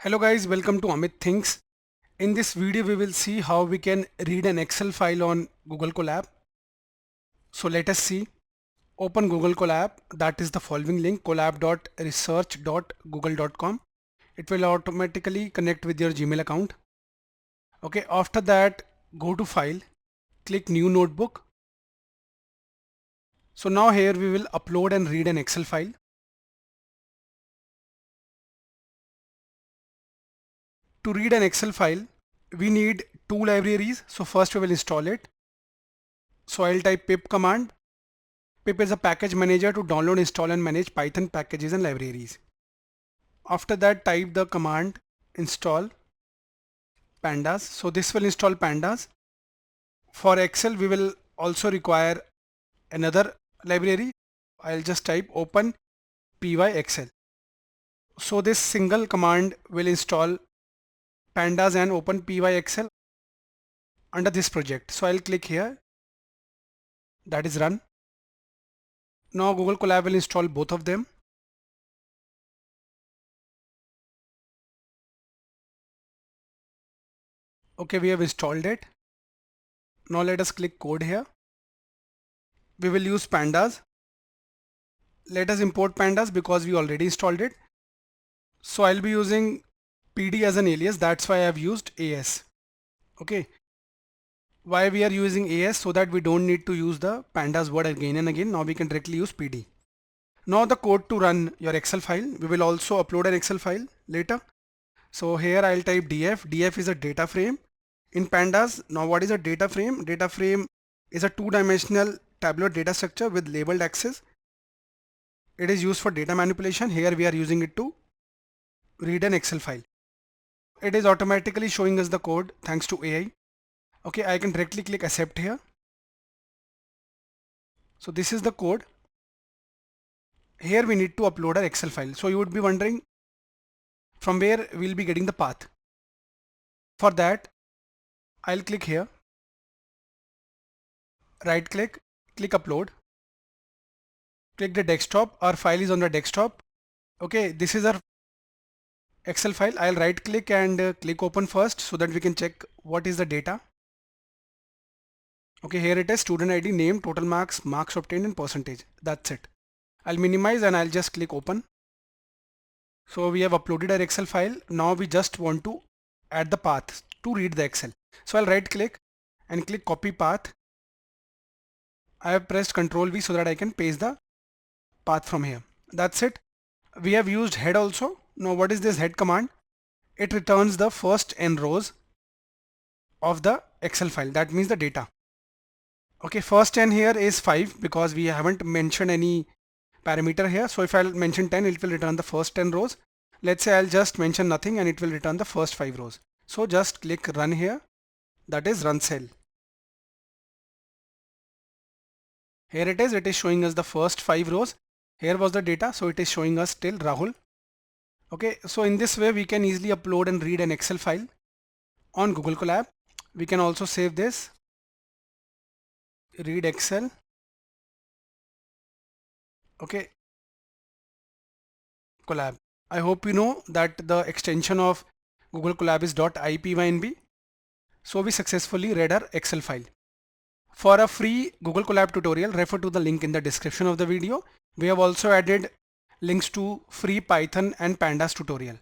Hello guys, welcome to Amit Thinks. In this video we will see how we can read an Excel file on Google Colab. So let us see. Open Google Colab, that is the following link colab.research.google.com. It will automatically connect with your Gmail account. Okay, after that go to file, click new notebook. So now here we will upload and read an Excel file. To read an Excel file, we need two libraries. So first we will install it. So I'll type pip command. Pip is a package manager to download, install and manage Python packages and libraries. After that type the command install pandas. So this will install pandas. For Excel we will also require another library. I'll just type open py.excel. So this single command will install pandas and open py.excel under this project. So I'll click here, that is run. Now Google Colab will install both of them. Okay, we have installed it. Now let us click code here. We will use pandas. Let us import pandas because we already installed it. So I'll be using PD as an alias, that's why I have used AS. Okay. Why we are using AS? So that we don't need to use the pandas word again and again. Now we can directly use PD. Now the code to run your Excel file. We will also upload an Excel file later. So here I'll type df. df is a data frame in pandas. Now what is a data frame? Data frame is a two-dimensional tabular data structure with labeled axes. It is used for data manipulation. Here we are using it to read an Excel file. It is automatically showing us the code thanks to AI. Okay, I can directly click accept here. So this is the code. Here we need to upload our Excel file. So you would be wondering from where we'll be getting the path. For that, I'll click here, right click, click upload, click the desktop. Our file is on the desktop. Okay, this is our Excel file. I'll right click and click open first so that we can check what is the data. Okay, here it is, student ID, name, total marks, marks obtained and percentage. That's it. I'll minimize and I'll just click open. So we have uploaded our Excel file. Now we just want to add the path to read the Excel. So I'll right click and click copy path. I have pressed Ctrl V so that I can paste the path from here. That's it. We have used head also. Now what is this head command? It returns the first n rows of the Excel file. That means the data. Okay, first n here is 5 because we haven't mentioned any parameter here. So if I'll mention 10, it will return the first 10 rows. Let's say I'll just mention nothing and it will return the first 5 rows. So just click run here. That is run cell. Here it is showing us the first 5 rows. Here was the data, so it is showing us till Rahul. Okay, so in this way we can easily upload and read an Excel file on Google Colab. We can also save this, read Excel. Okay, Colab. I hope you know that the extension of Google Colab is .ipynb. So we successfully read our Excel file. For a free Google Colab tutorial, refer to the link in the description of the video. We have also added links to free Python and pandas tutorial.